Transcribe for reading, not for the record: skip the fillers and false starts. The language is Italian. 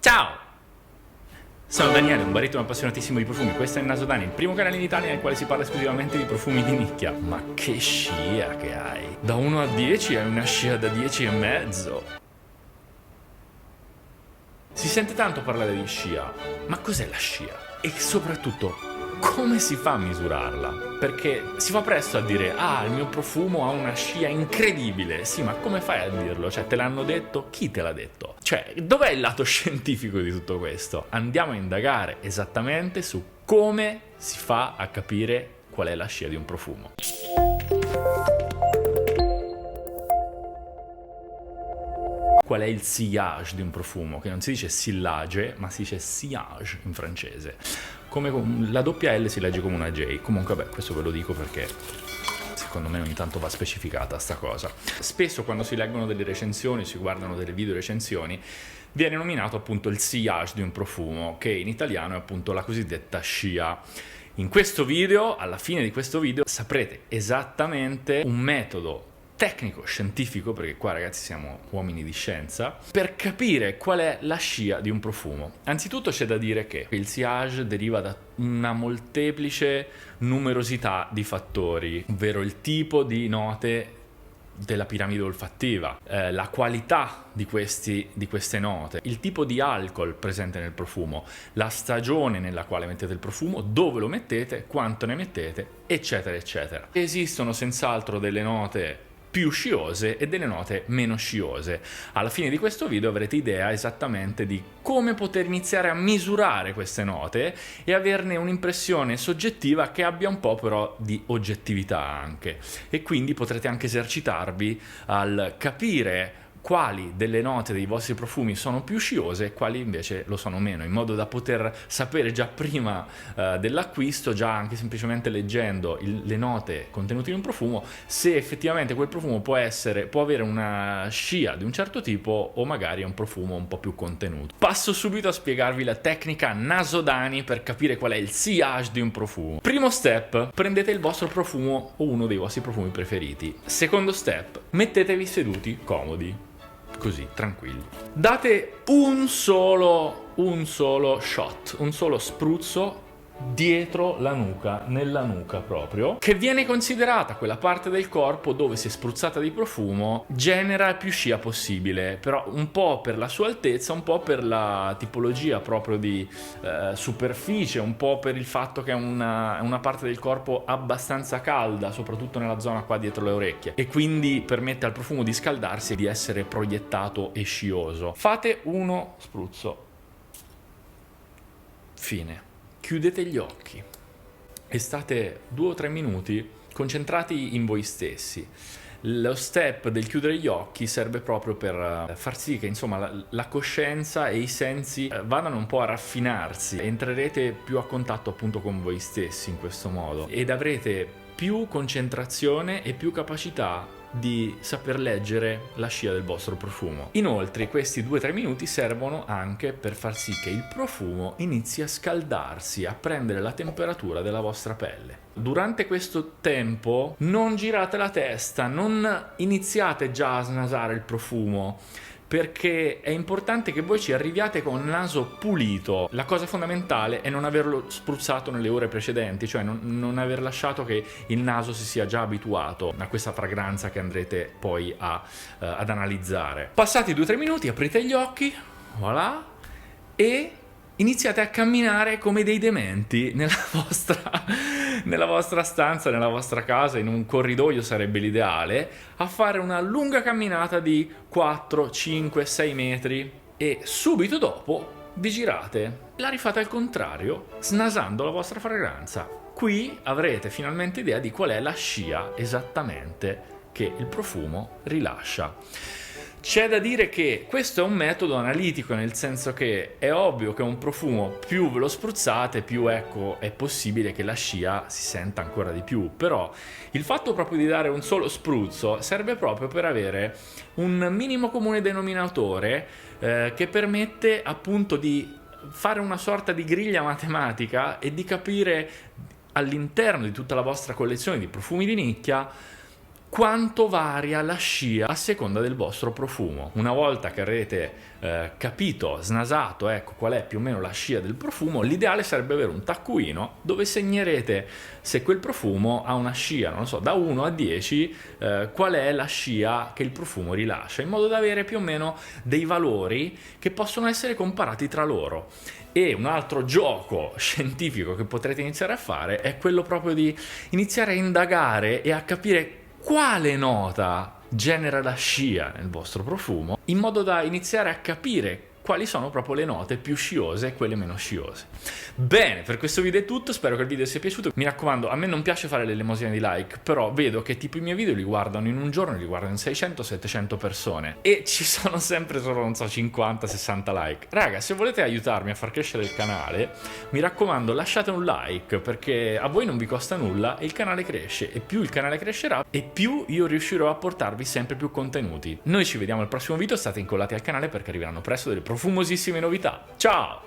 Ciao! Sono Daniele, un baritono appassionatissimo di profumi. Questo è il Naso Dani, il primo canale in Italia nel quale si parla esclusivamente di profumi di nicchia. Ma che scia che hai! Da 1 a 10 hai una scia da 10,5. Si sente tanto parlare di scia, ma cos'è la scia? E soprattutto, come si fa a misurarla? Perché si fa presto a dire, il mio profumo ha una scia incredibile. Sì, ma come fai a dirlo? Cioè, te l'hanno detto? Chi te l'ha detto? Cioè, dov'è il lato scientifico di tutto questo? Andiamo a indagare esattamente su come si fa a capire qual è la scia di un profumo. Qual è il sillage di un profumo? Che non si dice sillage, ma si dice sillage in francese. Come la doppia L si legge come una J. Comunque, questo ve lo dico perché secondo me ogni tanto va specificata sta cosa. Spesso quando si leggono delle recensioni, si guardano delle video recensioni, viene nominato appunto il sillage di un profumo, che in italiano è appunto la cosiddetta scia. In questo video, alla fine di questo video, saprete esattamente un metodo tecnico, scientifico, perché qua ragazzi siamo uomini di scienza, per capire qual è la scia di un profumo. Anzitutto c'è da dire che il sillage deriva da una molteplice numerosità di fattori, ovvero il tipo di note della piramide olfattiva, la qualità di queste note, il tipo di alcol presente nel profumo, la stagione nella quale mettete il profumo, dove lo mettete, quanto ne mettete, eccetera eccetera. Esistono senz'altro delle note più sciose e delle note meno sciose. Alla fine di questo video avrete idea esattamente di come poter iniziare a misurare queste note e averne un'impressione soggettiva che abbia un po' però di oggettività anche, e quindi potrete anche esercitarvi al capire quali delle note dei vostri profumi sono più sciose e quali invece lo sono meno, in modo da poter sapere già prima dell'acquisto, già anche semplicemente leggendo le note contenute in un profumo, se effettivamente quel profumo può avere una scia di un certo tipo o magari è un profumo un po' più contenuto. Passo subito a spiegarvi la tecnica Naso Dani per capire qual è il sillage di un profumo. Primo step, prendete il vostro profumo o uno dei vostri profumi preferiti. Secondo step, mettetevi seduti comodi, così, tranquilli. Date un solo shot, un solo spruzzo dietro la nuca, nella nuca proprio, che viene considerata quella parte del corpo dove, se spruzzata di profumo, genera più scia possibile, però un po' per la sua altezza, un po' per la tipologia proprio di superficie, un po' per il fatto che è una parte del corpo abbastanza calda, soprattutto nella zona qua dietro le orecchie, e quindi permette al profumo di scaldarsi e di essere proiettato e scioso. Fate uno spruzzo, fine. Chiudete gli occhi e state 2 o 3 minuti concentrati in voi stessi. Lo step del chiudere gli occhi serve proprio per far sì che insomma la coscienza e i sensi vadano un po' a raffinarsi. Entrerete più a contatto appunto con voi stessi in questo modo ed avrete più concentrazione e più capacità di saper leggere la scia del vostro profumo. Inoltre questi 2-3 minuti servono anche per far sì che il profumo inizi a scaldarsi, a prendere la temperatura della vostra pelle. Durante questo tempo non girate la testa, non iniziate già a snasare il profumo, perché è importante che voi ci arriviate con il naso pulito. La cosa fondamentale è non averlo spruzzato nelle ore precedenti, cioè non aver lasciato che il naso si sia già abituato a questa fragranza che andrete poi ad analizzare. Passati 2-3 minuti aprite gli occhi, voilà, e iniziate a camminare come dei dementi nella vostra stanza, nella vostra casa, in un corridoio sarebbe l'ideale, a fare una lunga camminata di 4, 5, 6 metri e subito dopo vi girate. La rifate al contrario, snasando la vostra fragranza. Qui avrete finalmente idea di qual è la scia esattamente che il profumo rilascia. C'è da dire che questo è un metodo analitico, nel senso che è ovvio che un profumo più ve lo spruzzate, più ecco è possibile che la scia si senta ancora di più, però il fatto proprio di dare un solo spruzzo serve proprio per avere un minimo comune denominatore che permette appunto di fare una sorta di griglia matematica e di capire all'interno di tutta la vostra collezione di profumi di nicchia quanto varia la scia a seconda del vostro profumo. Una volta che avrete capito, snasato, ecco, qual è più o meno la scia del profumo, l'ideale sarebbe avere un taccuino dove segnerete se quel profumo ha una scia, non so, da 1 a 10, qual è la scia che il profumo rilascia, in modo da avere più o meno dei valori che possono essere comparati tra loro. E un altro gioco scientifico che potrete iniziare a fare è quello proprio di iniziare a indagare e a capire quale nota genera la scia nel vostro profumo, in modo da iniziare a capire quali sono proprio le note più sciose e quelle meno sciose. Bene, per questo video è tutto, spero che il video sia piaciuto. Mi raccomando, a me non piace fare l'elemosina di like, però vedo che tipo i miei video li guardano in un giorno, li guardano in 600-700 persone e ci sono sempre solo, non so, 50-60 like. Raga, se volete aiutarmi a far crescere il canale, mi raccomando, lasciate un like, perché a voi non vi costa nulla e il canale cresce, e più il canale crescerà e più io riuscirò a portarvi sempre più contenuti. Noi ci vediamo al prossimo video, state incollati al canale perché arriveranno presto delle profumosissime novità. Ciao!